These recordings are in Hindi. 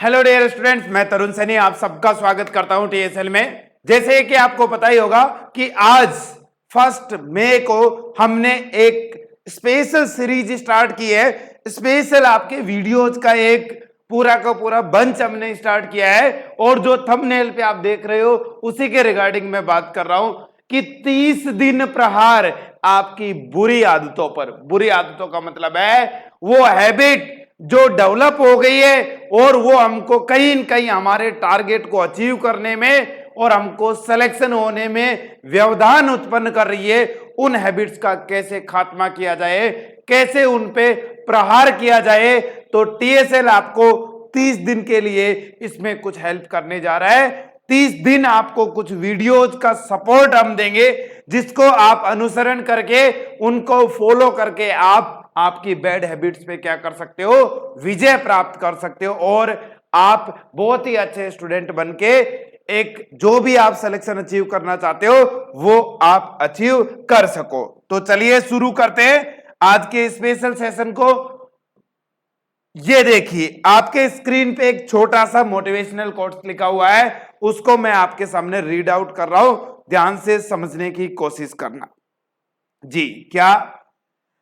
हेलो डियर स्टूडेंट्स, मैं तरुण सैनी आप सबका स्वागत करता हूं टीएसएल में। जैसे कि आपको पता ही होगा कि आज 1 मई को हमने एक स्पेशल सीरीज स्टार्ट की है। स्पेशल आपके वीडियोज का एक पूरा का पूरा बंच हमने स्टार्ट किया है और जो थंबनेल पे आप देख रहे हो उसी के रिगार्डिंग मैं बात कर रहा हूं कि 30 दिन प्रहार आपकी बुरी आदतों पर। बुरी आदतों का मतलब है वो हैबिट जो डेवलप हो गई है और वो हमको कहीं न कहीं हमारे टारगेट को अचीव करने में और हमको सिलेक्शन होने में व्यवधान उत्पन्न कर रही है। उन हैबिट्स का कैसे खात्मा किया जाए, कैसे उन पे प्रहार किया जाए, तो टीएसएल आपको 30 दिन के लिए इसमें कुछ हेल्प करने जा रहा है। 30 दिन आपको कुछ वीडियोज का सपोर्ट हम देंगे जिसको आप अनुसरण करके उनको फॉलो करके आप आपकी बैड हैबिट्स पे क्या कर सकते हो, विजय प्राप्त कर सकते हो और आप बहुत ही अच्छे स्टूडेंट बनके एक जो भी आप सिलेक्शन अचीव करना चाहते हो वो आप अचीव कर सको। तो चलिए शुरू करते हैं आज के स्पेशल सेशन को। ये देखिए आपके स्क्रीन पे एक छोटा सा मोटिवेशनल कोट्स लिखा हुआ है, उसको मैं आपके सामने रीड आउट कर रहा हूं, ध्यान से समझने की कोशिश करना। जी, क्या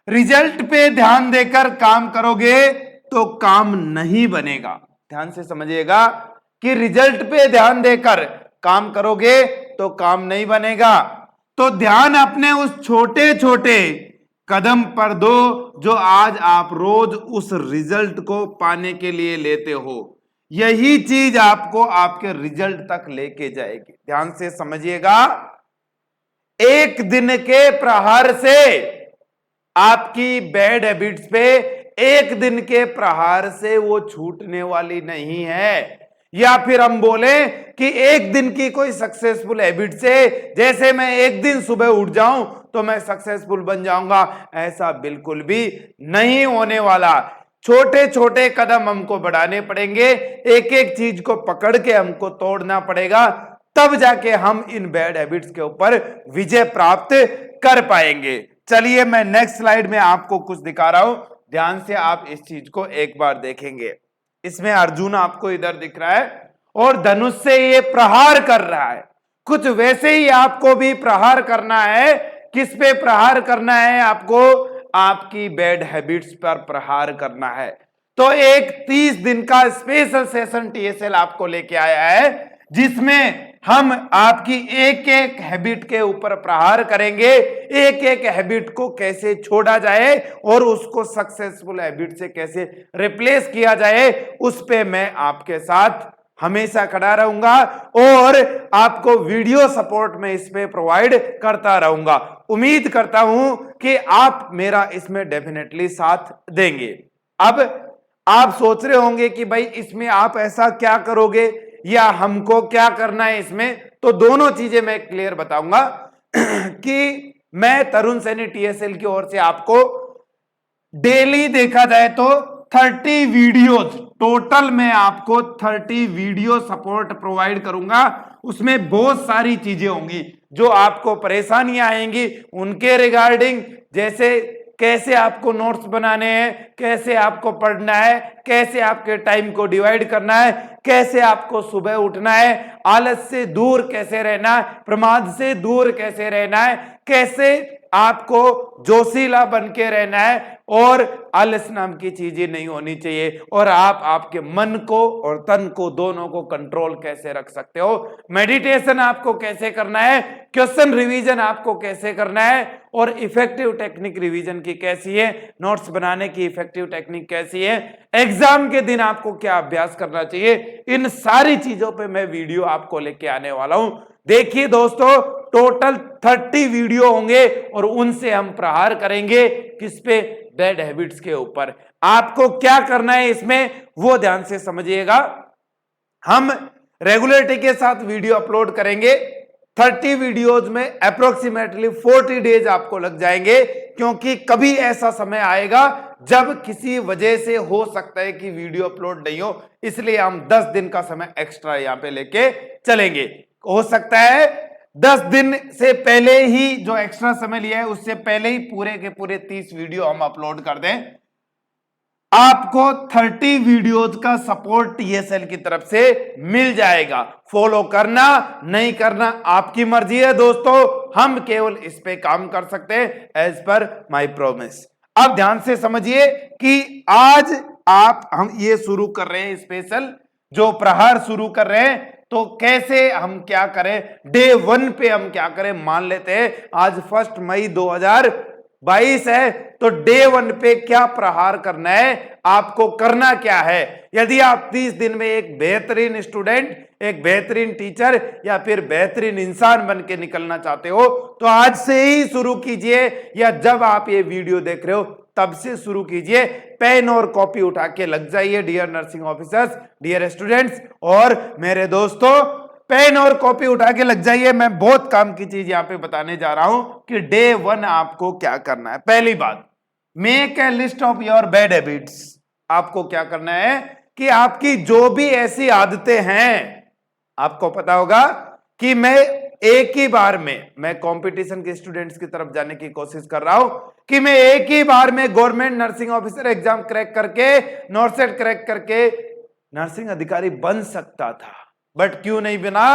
रिजल्ट पे ध्यान देकर काम करोगे तो काम नहीं बनेगा। ध्यान से समझिएगा कि रिजल्ट पे ध्यान देकर काम करोगे तो काम नहीं बनेगा। तो ध्यान अपने उस छोटे छोटे कदम पर दो जो आज आप रोज उस रिजल्ट को पाने के लिए लेते हो। यही चीज आपको आपके रिजल्ट तक लेके जाएगी। ध्यान से समझिएगा, एक दिन के प्रहार से आपकी बैड हैबिट्स पे एक दिन के प्रहार से वो छूटने वाली नहीं है। या फिर हम बोले कि एक दिन की कोई सक्सेसफुल हैबिट से, जैसे मैं एक दिन सुबह उठ जाऊं तो मैं सक्सेसफुल बन जाऊंगा, ऐसा बिल्कुल भी नहीं होने वाला। छोटे छोटे कदम हमको बढ़ाने पड़ेंगे, एक एक चीज को पकड़ के हमको तोड़ना पड़ेगा, तब जाके हम इन बैड हैबिट्स के ऊपर विजय प्राप्त कर पाएंगे। चलिए मैं नेक्स्ट स्लाइड में आपको कुछ दिखा रहा हूं, ध्यान से आप इस चीज को एक बार देखेंगे। इसमें अर्जुन आपको इधर दिख रहा है और धनुष से ये प्रहार कर रहा है। कुछ वैसे ही आपको भी प्रहार करना है। किस पे प्रहार करना है आपको? आपकी बैड हैबिट्स पर प्रहार करना है। तो एक 30 दिन का स्पेशल सेशन टीएसएल आपको लेके आया है जिसमें हम आपकी एक एक हैबिट के ऊपर प्रहार करेंगे, एक एक हैबिट को कैसे छोड़ा जाए और उसको सक्सेसफुल हैबिट से कैसे रिप्लेस किया जाए, उस पे मैं आपके साथ हमेशा खड़ा रहूंगा और आपको वीडियो सपोर्ट में इस पे प्रोवाइड करता रहूंगा। उम्मीद करता हूं कि आप मेरा इसमें डेफिनेटली साथ देंगे। अब आप सोच रहे होंगे कि भाई इसमें आप ऐसा क्या करोगे या हमको क्या करना है इसमें, तो दोनों चीजें मैं क्लियर बताऊंगा कि मैं तरुण सैनी टीएसएल की ओर से आपको डेली देखा जाए तो 30 वीडियोज टोटल मैं आपको 30 वीडियो सपोर्ट प्रोवाइड करूंगा। उसमें बहुत सारी चीजें होंगी जो आपको परेशानियां आएंगी उनके रिगार्डिंग, जैसे कैसे आपको नोट्स बनाने हैं, कैसे आपको पढ़ना है, कैसे आपके टाइम को डिवाइड करना है, कैसे आपको सुबह उठना है, आलस से दूर कैसे रहना है, प्रमाद से दूर कैसे रहना है, कैसे आपको जोशीला बन के रहना है और आलस नाम की चीजें नहीं होनी चाहिए, और आप आपके मन को और तन को दोनों को कंट्रोल कैसे रख सकते हो, मेडिटेशन आपको कैसे करना है, क्वेश्चन रिवीजन आपको कैसे करना है और इफेक्टिव टेक्निक रिवीजन की कैसी है, नोट्स बनाने की इफेक्टिव टेक्निक कैसी है, एग्जाम के दिन आपको क्या अभ्यास करना चाहिए, इन सारी चीजों पे मैं वीडियो आपको लेके आने वाला हूं। देखिए दोस्तों, टोटल 30 वीडियो होंगे और उनसे हम प्रहार करेंगे किस पे? बैड हैबिट्स के ऊपर। आपको क्या करना है इसमें वो ध्यान से समझिएगा। हम रेगुलरिटी के साथ वीडियो अपलोड करेंगे। 30 वीडियोज में अप्रोक्सीमेटली 40 डेज आपको लग जाएंगे, क्योंकि कभी ऐसा समय आएगा जब किसी वजह से हो सकता है कि वीडियो अपलोड नहीं हो, इसलिए हम 10 दिन का समय एक्स्ट्रा यहां पे लेके चलेंगे। हो सकता है 10 दिन से पहले ही, जो एक्स्ट्रा समय लिया है उससे पहले ही पूरे के पूरे 30 वीडियो हम अपलोड कर दें। आपको 30 वीडियोज का सपोर्ट टीएसएल की तरफ से मिल जाएगा। फॉलो करना नहीं करना आपकी मर्जी है दोस्तों, हम केवल इस पे काम कर सकते हैं एज पर माय प्रॉमिस। अब ध्यान से समझिए कि आज हम ये शुरू कर रहे हैं स्पेशल जो प्रहार शुरू कर रहे हैं, तो कैसे हम क्या करें, डे 1 पे हम क्या करें। मान लेते हैं आज 1 मई 2022 है, तो डे 1 पे क्या प्रहार करना है, आपको करना क्या है। यदि आप 30 दिन में एक बेहतरीन स्टूडेंट, एक बेहतरीन टीचर या फिर बेहतरीन इंसान बन के निकलना चाहते हो, तो आज से ही शुरू कीजिए, या जब आप ये वीडियो देख रहे हो तब से शुरू कीजिए। पेन और कॉपी उठा के लग जाइए dear nursing officers, dear students और मेरे दोस्तों, पेन और कॉपी उठा के लग जाइए। मैं बहुत काम की चीज यहां पे बताने जा रहा हूं कि डे 1 आपको क्या करना है। पहली बात, make a list of your bad habits. आपको क्या करना है कि आपकी जो भी ऐसी आदतें हैं, आपको पता होगा कि मैं एक ही बार में, मैं कंपटीशन के स्टूडेंट्स की तरफ जाने की कोशिश कर रहा हूं कि मैं एक ही बार में government nursing officer exam crack करके, नॉर्सेट क्रैक करके नर्सिंग अधिकारी बन सकता था, बट क्यों नहीं बना।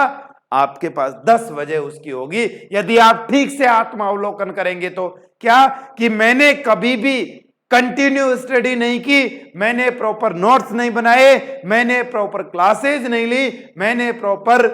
आपके पास 10 वजह उसकी होगी यदि आप ठीक से आत्मावलोकन करेंगे। तो क्या कि मैंने कभी भी कंटिन्यू स्टडी नहीं की, मैंने प्रॉपर नोट्स नहीं बनाए, मैंने प्रॉपर क्लासेज नहीं ली, मैंने प्रॉपर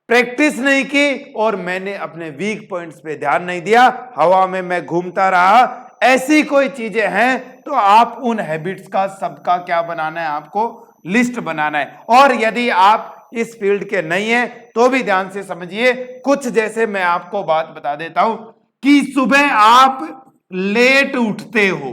प्रैक्टिस नहीं की, और मैंने अपने वीक पॉइंट्स पे ध्यान नहीं दिया, हवा में मैं घूमता रहा। ऐसी कोई चीजें हैं तो आप उन हैबिट्स का सबका क्या बनाना है, आपको लिस्ट बनाना है। और यदि आप इस फील्ड के नहीं है तो भी ध्यान से समझिए कुछ, जैसे मैं आपको बात बता देता हूं कि सुबह आप लेट उठते हो,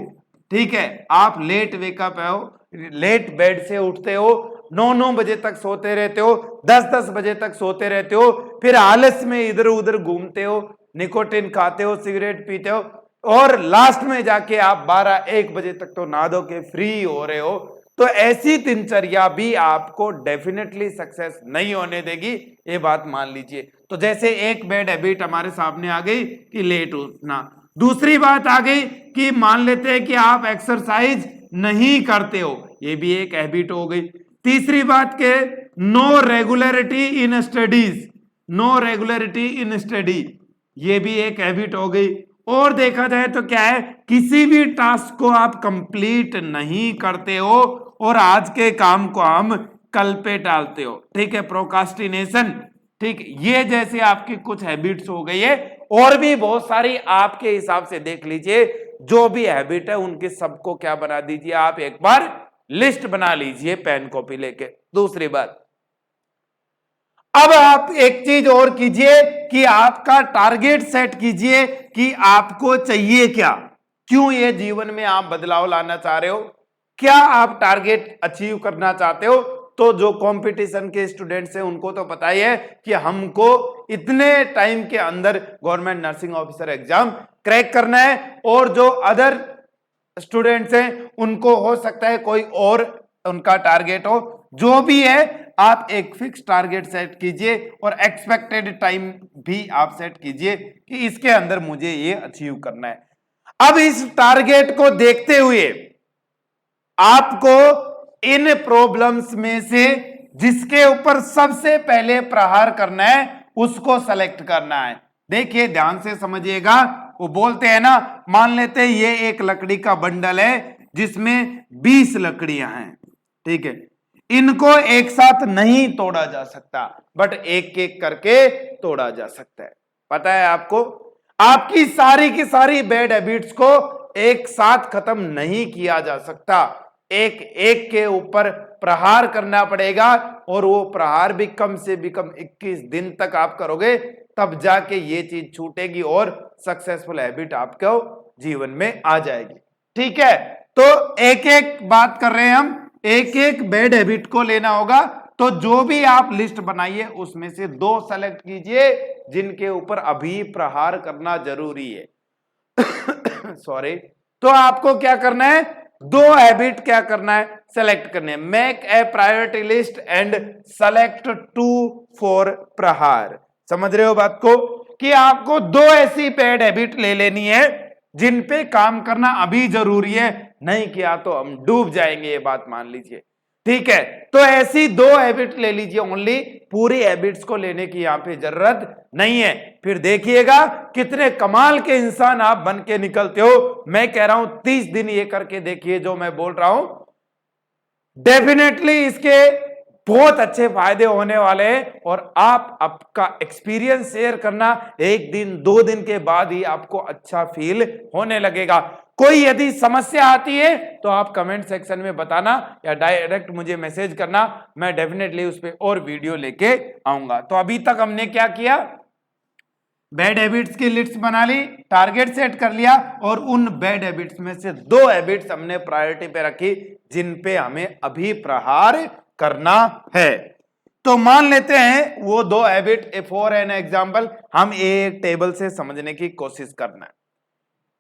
ठीक है, आप लेट वेकअप हो, लेट बेड से उठते हो, 9-9 बजे तक सोते रहते हो, 10-10 बजे तक सोते रहते हो, फिर आलस में इधर उधर घूमते हो, निकोटिन खाते हो, सिगरेट पीते हो, और लास्ट में जाके आप 12-1 बजे तक तो नहा धो के फ्री हो रहे हो। तो ऐसी दिनचर्या भी आपको डेफिनेटली सक्सेस नहीं होने देगी, ये बात मान लीजिए। तो जैसे एक बैड हैबिट हमारे सामने आ गई कि लेट उठना, दूसरी बात आ गई कि मान लेते हैं कि आप एक्सरसाइज नहीं करते हो, ये भी एक हैबिट हो गई। तीसरी बात के no regularity in studies, no regularity in study, ये भी एक हैबिट हो गई। और देखा जाए तो क्या है, किसी भी टास्क को आप कंप्लीट नहीं करते हो और आज के काम को हम कल पे टालते हो, ठीक है, प्रोकास्टिनेशन, ठीक, ये जैसे आपकी कुछ हैबिट्स हो गई है। और भी बहुत सारी आपके हिसाब से देख लीजिए, जो भी हैबिट है उनके सबको क्या बना दीजिए, आप एक बार लिस्ट बना लीजिए पेन कॉपी लेके। दूसरी बात, अब आप एक चीज और कीजिए कि आपका टारगेट सेट कीजिए कि आपको चाहिए क्या, क्यों ये जीवन में आप बदलाव लाना चाह रहे हो, क्या आप टारगेट अचीव करना चाहते हो। तो जो कंपटीशन के स्टूडेंट्स हैं उनको तो पता ही है कि हमको इतने टाइम के अंदर government nursing officer exam crack करना है, और जो अदर स्टूडेंट्स हैं उनको हो सकता है कोई और उनका टारगेट हो। जो भी है आप एक फिक्स टारगेट सेट कीजिए और एक्सपेक्टेड टाइम भी आप सेट कीजिए कि इसके अंदर मुझे ये अचीव करना है। अब इस टारगेट को देखते हुए आपको इन प्रॉब्लम्स में से जिसके ऊपर सबसे पहले प्रहार करना है उसको सेलेक्ट करना है। देखिए ध्यान से समझिएगा, वो बोलते हैं ना, मान लेते हैं ये एक लकड़ी का बंडल है जिसमें 20 लकड़ियां हैं, ठीक है, इनको एक साथ नहीं तोड़ा जा सकता, बट एक एक करके तोड़ा जा सकता है। पता है आपको, आपकी सारी की सारी बैड हैबिट्स को एक साथ खत्म नहीं किया जा सकता, एक एक के ऊपर प्रहार करना पड़ेगा, और वो प्रहार भी कम से कम 21 दिन तक आप करोगे, तब जाके ये चीज छूटेगी और सक्सेसफुल हैबिट आपको जीवन में आ जाएगी। ठीक है, तो एक एक बात कर रहे हैं हम, एक एक बैड हैबिट को लेना होगा। तो जो भी आप लिस्ट बनाइए उसमें से 2 सेलेक्ट कीजिए जिनके ऊपर अभी प्रहार करना जरूरी है। सॉरी, तो आपको क्या करना है, 2 हैबिट क्या करना है, सेलेक्ट करने। Make a priority list and select 2 for प्रहार। समझ रहे हो बात को, कि आपको 2 ऐसी बैड हैबिट ले लेनी है जिन पे काम करना अभी जरूरी है, नहीं किया तो हम डूब जाएंगे, ये बात मान लीजिए। ठीक है, तो ऐसी 2 हैबिट ले लीजिए ओनली, पूरी हैबिट्स को लेने की यहां पे जरूरत नहीं है। फिर देखिएगा कितने कमाल के इंसान आप बन के निकलते हो। मैं कह रहा हूं 30 दिन ये करके देखिए जो मैं बोल रहा हूं, डेफिनेटली इसके बहुत अच्छे फायदे होने वाले हैं। और आप आपका एक्सपीरियंस शेयर करना, 1 दिन 2 दिन के बाद ही आपको अच्छा फील होने लगेगा। कोई यदि समस्या आती है तो आप कमेंट सेक्शन में बताना या डायरेक्ट मुझे मैसेज करना, मैं डेफिनेटली उस पर और वीडियो लेके आऊंगा। तो अभी तक हमने क्या किया, बैड हैबिट्स की लिस्ट बना ली, टारगेट सेट कर लिया, और उन बैड हैबिट्स में से 2 हैबिट्स हमने प्रायोरिटी पे रखी जिन पे हमें अभी प्रहार करना है। तो मान लेते हैं वो 2 हैबिट, फॉर एन एग्जांपल हम एक टेबल से समझने की कोशिश करना है।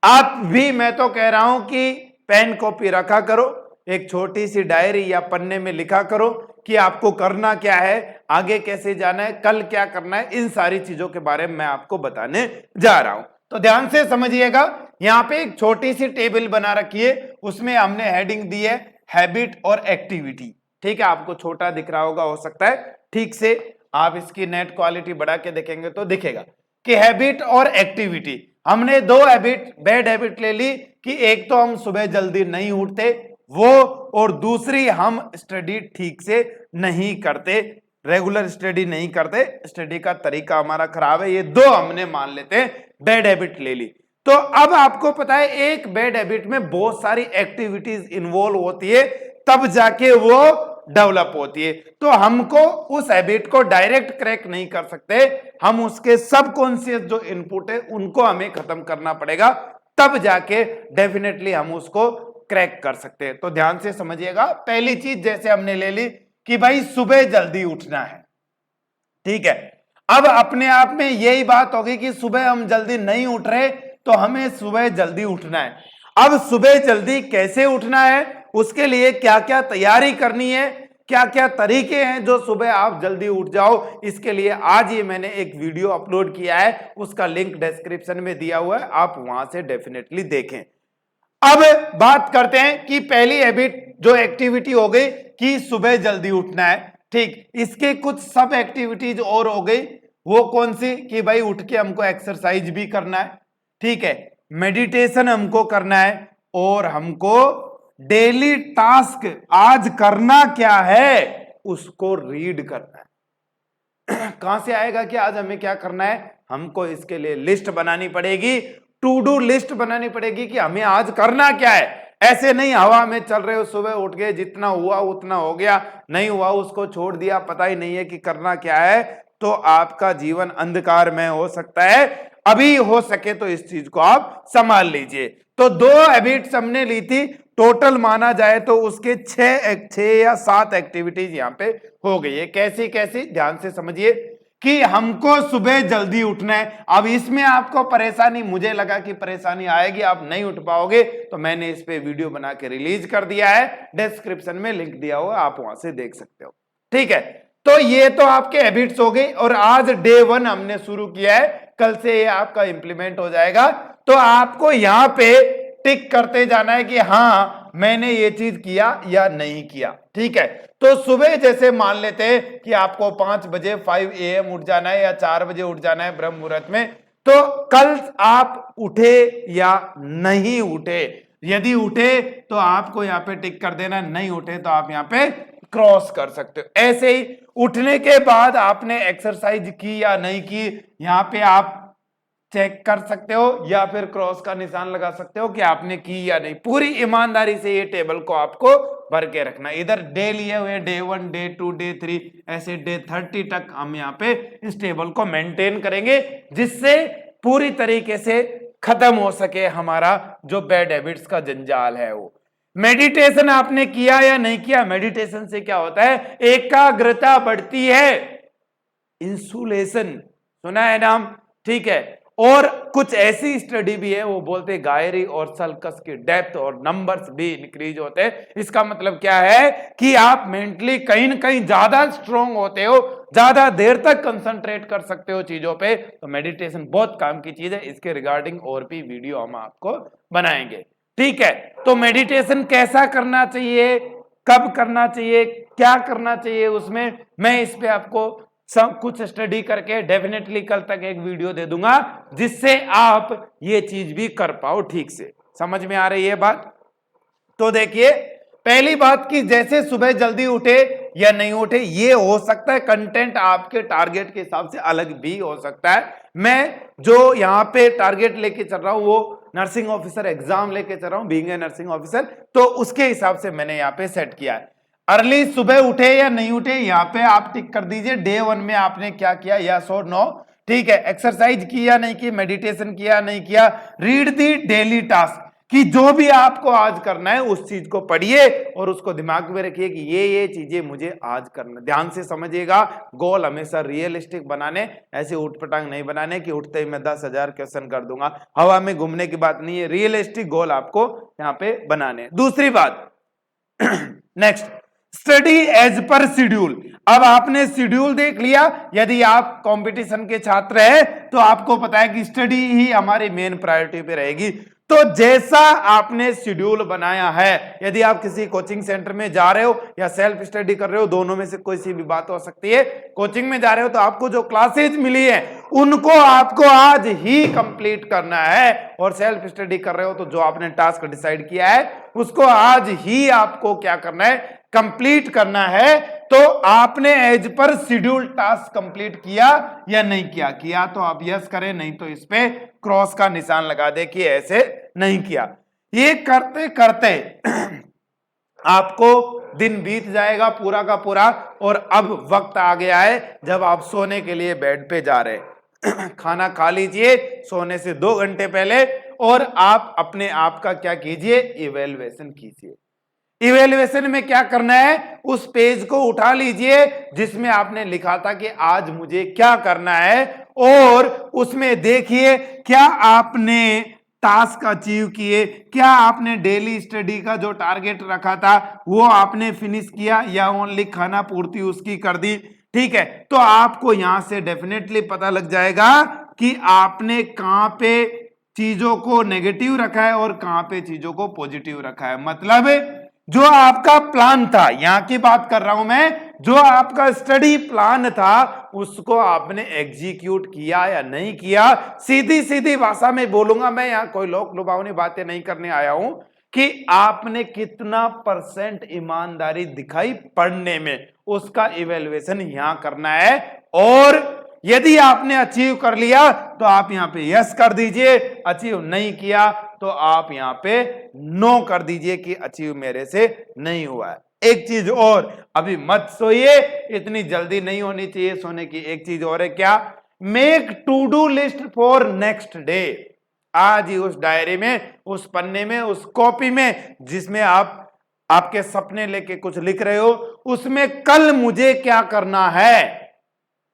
आप भी, मैं तो कह रहा हूं कि पेन कॉपी रखा करो, एक छोटी सी डायरी या पन्ने में लिखा करो कि आपको करना क्या है, आगे कैसे जाना है, कल क्या करना है, इन सारी चीजों के बारे में मैं आपको बताने जा रहा हूं। तो ध्यान से समझिएगा, यहां पे एक छोटी सी टेबल बना रखी है, उसमें हमने हेडिंग दी है हैबिट और एक्टिविटी। ठीक है, आपको छोटा दिख रहा होगा, हो सकता है ठीक से आप इसकी नेट क्वालिटी बढ़ा के देखेंगे तो दिखेगा कि हैबिट और एक्टिविटी। हमने 2 हैबिट, बैड हैबिट ले ली कि एक तो हम सुबह जल्दी नहीं उठते वो, और दूसरी हम स्टडी ठीक से नहीं करते, रेगुलर स्टडी नहीं करते, स्टडी का तरीका हमारा खराब है। ये 2 हमने मान लेते हैं बैड हैबिट ले ली। तो अब आपको पता है एक बैड हैबिट में बहुत सारी एक्टिविटीज इन्वॉल्व होती है, तब जाके वो डेवलप होती है। तो हमको उस हैबिट को डायरेक्ट क्रैक नहीं कर सकते, हम उसके सबकॉन्शियस जो इनपुट है उनको हमें खत्म करना पड़ेगा, तब जाके डेफिनेटली हम उसको क्रैक कर सकते हैं। तो ध्यान से समझिएगा, पहली चीज जैसे हमने ले ली कि भाई सुबह जल्दी उठना है। ठीक है, अब अपने आप में यही बात होगी कि सुबह हम जल्दी नहीं उठ रहे, तो हमें सुबह जल्दी उठना है। अब सुबह जल्दी कैसे उठना है, उसके लिए क्या क्या तैयारी करनी है, क्या क्या तरीके हैं जो सुबह आप जल्दी उठ जाओ, इसके लिए आज ही मैंने एक वीडियो अपलोड किया है, उसका लिंक डिस्क्रिप्शन में दिया हुआ है, आप वहां से डेफिनेटली देखें। अब बात करते हैं कि पहली हैबिट जो एक्टिविटी हो गई कि सुबह जल्दी उठना है। ठीक, इसके कुछ सब एक्टिविटीज और हो गई, वो कौन सी कि भाई उठ के हमको एक्सरसाइज भी करना है। ठीक है, मेडिटेशन हमको करना है, और हमको डेली टास्क आज करना क्या है उसको रीड करना है। कहां से आएगा कि आज हमें क्या करना है, हमको इसके लिए लिस्ट बनानी पड़ेगी, टू डू लिस्ट बनानी पड़ेगी कि हमें आज करना क्या है। ऐसे नहीं हवा में चल रहे हो, सुबह उठ गए, जितना हुआ उतना हो गया, नहीं हुआ उसको छोड़ दिया, पता ही नहीं है कि करना क्या है, तो आपका जीवन अंधकार में हो सकता है। अभी हो सके तो इस चीज को आप संभाल लीजिए। तो 2 हैबिट्स हमने ली थी, टोटल माना जाए तो उसके 6 या 7 एक्टिविटीज यहां पे हो गई है। कैसी कैसी, ध्यान से समझिए कि हमको सुबह जल्दी उठना है। अब इसमें आपको परेशानी, मुझे लगा कि परेशानी आएगी, आप नहीं उठ पाओगे, तो मैंने इस पे वीडियो बना के रिलीज कर दिया है, डिस्क्रिप्शन में लिंक दिया हुआ, आप वहां से देख सकते हो। ठीक है, तो ये तो आपके हैबिट्स हो गई, और आज डे 1 हमने शुरू किया है, कल से ये आपका इंप्लीमेंट हो जाएगा। तो आपको यहां पे टिक करते जाना है कि हाँ मैंने ये चीज किया या नहीं किया। ठीक है, तो सुबह जैसे मान लेते हैं कि आपको 5 बजे 5 AM उठ जाना है या 4 बजे उठ जाना है ब्रह्म मुहूर्त में, तो कल आप उठे या नहीं उठे, यदि उठे तो आपको यहाँ पे टिक कर देना, नहीं उठे तो आप यहाँ पे क्रॉस कर सकते हो। ऐसे ही उठने के बाद आपने एक्सरसाइज की या नहीं की, यहाँ पे आप चेक कर सकते हो या फिर क्रॉस का निशान लगा सकते हो कि आपने की या नहीं। पूरी ईमानदारी से ये टेबल को आपको भर के रखना। इधर डे लिए हुए डे 1, डे 2, डे 3, ऐसे डे 30 तक हम यहाँ पे इस टेबल को मेंटेन करेंगे, जिससे पूरी तरीके से खत्म हो सके हमारा जो बैड हैबिट्स का जंजाल है वो। मेडिटेशन आपने किया या नहीं किया, मेडिटेशन से क्या होता है, एकाग्रता बढ़ती है, इंसुलेशन सुना है नाम। ठीक है, और कुछ ऐसी स्टडी भी है, वो बोलते हैं गायरी और सल्कस की डेप्थ और नंबर्स भी इंक्रीज होते हैं। इसका मतलब क्या है कि आप मेंटली कहीं ना कहीं ज्यादा स्ट्रोंग होते हो, ज्यादा देर तक कंसंट्रेट कर सकते हो चीजों पे। तो मेडिटेशन बहुत काम की चीज है, इसके रिगार्डिंग और भी वीडियो हम आपको बनाएंगे। ठीक है, तो मेडिटेशन कैसा करना चाहिए, कब करना चाहिए, क्या करना चाहिए, उसमें मैं इस पे आपको सब कुछ स्टडी करके डेफिनेटली कल तक एक वीडियो दे दूंगा, जिससे आप ये चीज भी कर पाओ ठीक से। समझ में आ रही है बात? तो देखिए, पहली बात कि जैसे सुबह जल्दी उठे या नहीं उठे, ये हो सकता है कंटेंट आपके टारगेट के हिसाब से अलग भी हो सकता है। मैं जो यहाँ पे टारगेट लेके चल रहा हूं वो नर्सिंग ऑफिसर एग्जाम लेके चल रहा हूं, बीइंग ए नर्सिंग ऑफिसर, तो उसके हिसाब से मैंने यहाँ पे सेट किया है। अर्ली सुबह उठे या नहीं उठे, यहाँ पे आप टिक कर दीजिए। डे 1 में आपने क्या किया, यस और नो। ठीक है, एक्सरसाइज किया नहीं की, मेडिटेशन किया नहीं किया, रीड दी डेली टास्क, कि जो भी आपको आज करना है उस चीज को पढ़िए और उसको दिमाग में रखिए कि ये चीजें मुझे आज करना। ध्यान से समझिएगा, गोल हमेशा रियलिस्टिक बनाने, ऐसे उठपटांग नहीं बनाने कि उठते ही मैं 10,000 क्वेश्चन कर दूंगा, हवा में घूमने की बात नहीं है। रियलिस्टिक गोल आपको यहाँ पे बनाने। दूसरी बात next, study as per schedule. अब आपने शेड्यूल देख लिया, यदि आप कंपटीशन के छात्र हैं तो आपको पता है कि स्टडी ही हमारी मेन प्रायोरिटी पे रहेगी। तो जैसा आपने शेड्यूल बनाया है, यदि आप किसी कोचिंग सेंटर में जा रहे हो या सेल्फ स्टडी कर रहे हो, दोनों में से कोई सी भी बात हो सकती है। कोचिंग में जा रहे हो तो आपको जो क्लासेज मिली है उनको आपको आज ही कंप्लीट करना है, और सेल्फ स्टडी कर रहे हो तो जो आपने टास्क डिसाइड किया है उसको आज ही आपको क्या करना है, कंप्लीट करना है। तो आपने as per schedule task complete किया या नहीं किया? किया तो आप यस करें, नहीं तो इस पे क्रॉस का निशान लगा दे कि ऐसे नहीं किया। ये करते करते आपको दिन बीत जाएगा पूरा का पूरा, और अब वक्त आ गया है जब आप सोने के लिए बेड पे जा रहे हैं। खाना खा लीजिए सोने से 2 घंटे पहले, और आप अपने आप का क्या कीजिए, इवेल्युएशन कीजिए। इवेल्युएशन में क्या करना है, उस पेज को उठा लीजिए जिसमें आपने लिखा था कि आज मुझे क्या करना है, और उसमें देखिए क्या आपने टास्क अचीव किए, क्या आपने डेली स्टडी का जो टारगेट रखा था वो आपने फिनिश किया, या ओनली खाना पूर्ति उसकी कर दी। ठीक है, तो आपको यहां से डेफिनेटली पता लग जाएगा कि आपने कहां पे चीजों को नेगेटिव रखा है और कहां पे चीजों को पॉजिटिव रखा है। मतलब जो आपका प्लान था, यहां की बात कर रहा हूं मैं, जो आपका स्टडी प्लान था उसको आपने एग्जीक्यूट किया या नहीं किया। सीधी सीधी भाषा में बोलूंगा मैं, यहां कोई लोक लुभावनी बातें नहीं करने आया हूं, कि आपने कितना % ईमानदारी दिखाई पढ़ने में, उसका इवेल्युएशन यहां करना है। और यदि आपने अचीव कर लिया तो आप यहां पे यस कर दीजिए, अचीव नहीं किया तो आप यहां पे नो कर दीजिए कि अचीव मेरे से नहीं हुआ है। एक चीज और, अभी मत सोइए, इतनी जल्दी नहीं होनी चाहिए सोने की। एक चीज और है, क्या, make to do list for next day. आज ही उस डायरी में, उस पन्ने में, उस कॉपी में जिसमें आप आपके सपने लेके कुछ लिख रहे हो, उसमें कल मुझे क्या करना है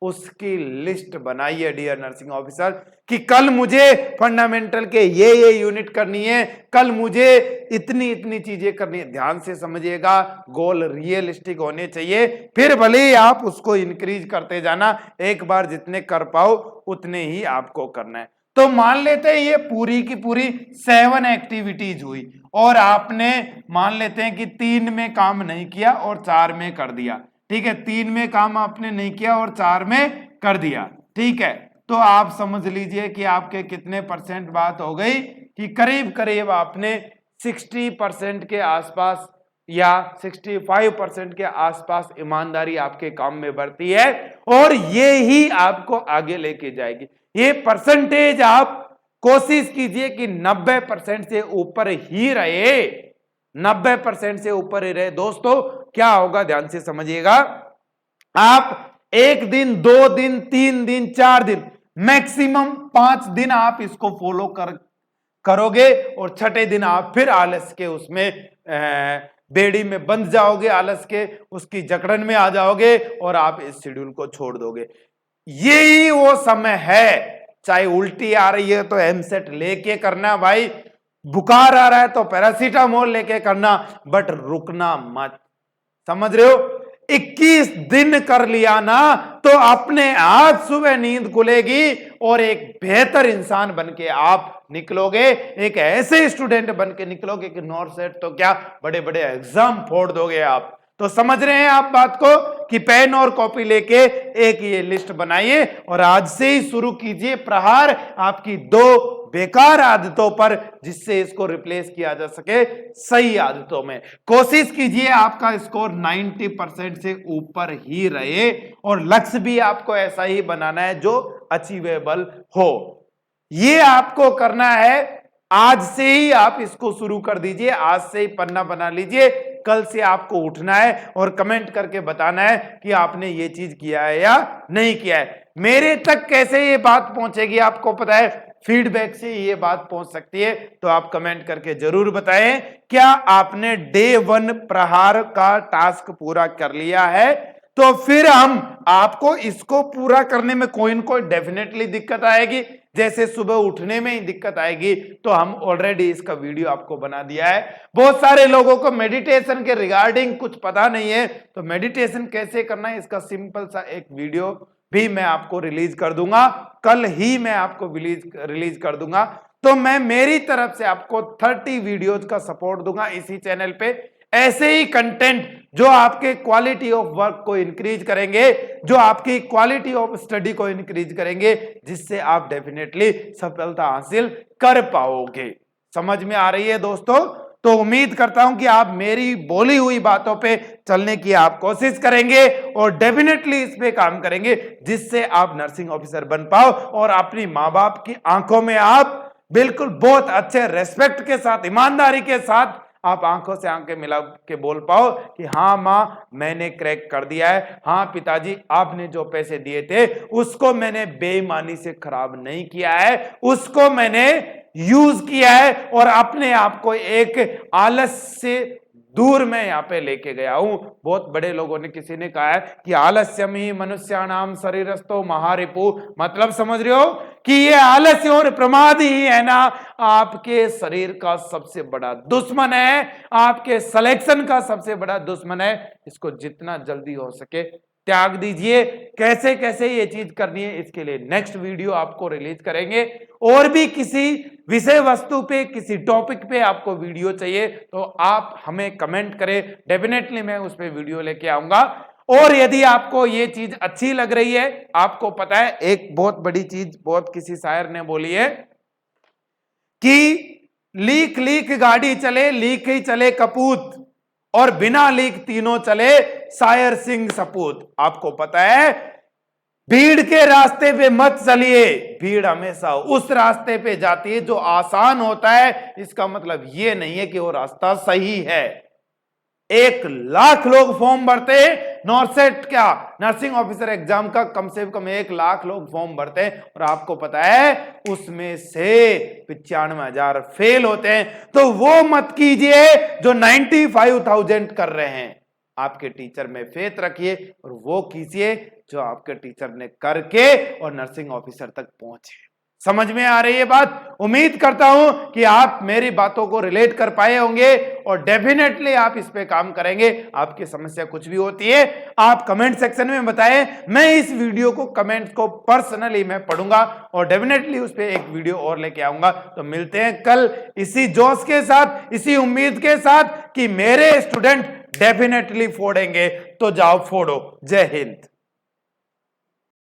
उसकी लिस्ट बनाइए डियर नर्सिंग ऑफिसर, कि कल मुझे फंडामेंटल के ये यूनिट करनी है, कल मुझे इतनी इतनी चीजें करनी है। ध्यान से समझिएगा, गोल रियलिस्टिक होने चाहिए, फिर भले ही आप उसको इंक्रीज करते जाना, एक बार जितने कर पाओ उतने ही आपको करना है। तो मान लेते हैं ये पूरी की पूरी 7 एक्टिविटीज हुई, और आपने मान लेते हैं कि 3 में काम नहीं किया और 4 में कर दिया। ठीक है, 3 में काम आपने नहीं किया और 4 में कर दिया। ठीक है, तो आप समझ लीजिए कि आपके कितने % बात हो गई, कि करीब करीब आपने 60% के आसपास या 65% के आसपास ईमानदारी आपके काम में बढ़ती है, और ये ही आपको आगे लेके जाएगी। ये परसेंटेज आप कोशिश कीजिए कि 90% से ऊपर ही रहे, 90% से ऊपर ही रहे। दोस्तों क्या होगा, ध्यान से समझिएगा, आप 1 दिन 2 दिन 3 दिन 4 दिन मैक्सिमम 5 दिन आप इसको फॉलो करोगे, और छठे दिन आप फिर आलस के उसमें बेड़ी में बंध जाओगे, आलस के उसकी जकड़न में आ जाओगे, और आप इस शेड्यूल को छोड़ दोगे। यही वो समय है, चाहे उल्टी आ रही है तो एमसेट लेके करना भाई, बुखार आ रहा है तो पैरासीटामोल लेके करना, बट रुकना मत। समझ रहे हो, 21 दिन कर लिया ना तो अपने आप सुबह नींद खुलेगी और एक बेहतर इंसान बन के आप निकलोगे, एक ऐसे स्टूडेंट बन के निकलोगे कि नॉट सेट तो क्या बड़े बड़े एग्जाम फोड़ दोगे आप। तो समझ रहे हैं आप बात को कि पेन और कॉपी लेके एक ये लिस्ट बनाइए और आज से ही शुरू कीजिए प्रहार आपकी 2 बेकार आदतों पर, जिससे इसको रिप्लेस किया जा सके सही आदतों में। कोशिश कीजिए आपका स्कोर 90% से ऊपर ही रहे और लक्ष्य भी आपको ऐसा ही बनाना है जो अचीवेबल हो। ये आपको करना है। आज से ही आप इसको शुरू कर दीजिए, आज से ही पन्ना बना लीजिए। कल से आपको उठना है और कमेंट करके बताना है कि आपने ये चीज किया है या नहीं किया है। मेरे तक कैसे ये बात पहुंचेगी आपको पता है, फीडबैक से ये बात पहुंच सकती है। तो आप कमेंट करके जरूर बताएं क्या आपने डे 1 प्रहार का टास्क पूरा कर लिया है। तो फिर हम आपको इसको पूरा करने में कोई न कोई डेफिनेटली दिक्कत आएगी, जैसे सुबह उठने में ही दिक्कत आएगी, तो हम ऑलरेडी इसका वीडियो आपको बना दिया है। बहुत सारे लोगों को मेडिटेशन के रिगार्डिंग कुछ पता नहीं है, तो मेडिटेशन कैसे करना है इसका सिंपल सा एक वीडियो भी मैं आपको रिलीज कर दूंगा, कल ही मैं आपको रिलीज कर दूंगा। तो मैं मेरी तरफ से आपको 30 वीडियोज का सपोर्ट दूंगा इसी चैनल पे, ऐसे ही कंटेंट जो आपके क्वालिटी ऑफ वर्क को इंक्रीज करेंगे, जो आपकी क्वालिटी ऑफ स्टडी को इंक्रीज करेंगे, जिससे आप डेफिनेटली सफलता हासिल कर पाओगे। समझ में आ रही है दोस्तों? तो उम्मीद करता हूं कि आप मेरी बोली हुई बातों पे चलने की आप कोशिश करेंगे और डेफिनेटली इस पे काम करेंगे, जिससे आप नर्सिंग ऑफिसर बन पाओ और अपनी माँ बाप की आंखों में आप बिल्कुल बहुत अच्छे रेस्पेक्ट के साथ, ईमानदारी के साथ आप आंखों से आंखें मिला के बोल पाओ कि हाँ माँ मैंने क्रैक कर दिया है, हाँ पिताजी आपने जो पैसे दिए थे उसको मैंने बेईमानी से खराब नहीं किया है, उसको मैंने यूज किया है और अपने आप को एक आलस से दूर मैं यहाँ पे लेके गया हूं। बहुत बड़े लोगों ने, किसी ने कहा है कि आलस्यम ही मनुष्याणाम शरीरस्थो महारिपु, मतलब समझ रहे हो कि ये आलस्य और प्रमाद ही है ना आपके शरीर का सबसे बड़ा दुश्मन है, आपके सिलेक्शन का सबसे बड़ा दुश्मन है। इसको जितना जल्दी हो सके त्याग दीजिए। कैसे कैसे ये चीज करनी है इसके लिए नेक्स्ट वीडियो आपको रिलीज करेंगे। और भी किसी विषय वस्तु पे, किसी टॉपिक पे आपको वीडियो चाहिए तो आप हमें कमेंट करें, डेफिनेटली मैं उस पे वीडियो लेके आऊंगा। और यदि आपको ये चीज अच्छी लग रही है, आपको पता है एक बहुत बड़ी चीज बहुत किसी शायर ने बोली है कि लीक लीक गाड़ी चले लीक ही चले कपूत, और बिना लीक तीनों चले शायर सिंह सपूत। आपको पता है भीड़ के रास्ते पे मत चलिए, भीड़ हमेशा उस रास्ते पे जाती है जो आसान होता है। इसका मतलब ये नहीं है कि वो रास्ता सही है। 1 लाख लोग फॉर्म भरते हैं नॉर्सेट क्या नर्सिंग ऑफिसर एग्जाम का, कम से कम 1 लाख लोग फॉर्म भरते हैं और आपको पता है उसमें से 95,000 फेल होते हैं। तो वो मत कीजिए जो 95,000 कर रहे हैं। आपके टीचर में फेथ रखिए और वो कीजिए जो आपके टीचर ने करके और नर्सिंग ऑफिसर तक पहुंचे। समझ में आ रही है बात? उम्मीद करता हूं कि आप मेरी बातों को रिलेट कर पाए होंगे और डेफिनेटली आप इस पे काम करेंगे। आपकी समस्या कुछ भी होती है आप कमेंट सेक्शन में बताएं, मैं इस वीडियो को कमेंट को पर्सनली मैं पढ़ूंगा और डेफिनेटली उस पे एक वीडियो और लेके आऊंगा। तो मिलते हैं कल इसी जोश के साथ, इसी उम्मीद के साथ कि मेरे स्टूडेंट डेफिनेटली फोड़ेंगे। तो जाओ फोड़ो। जय हिंद।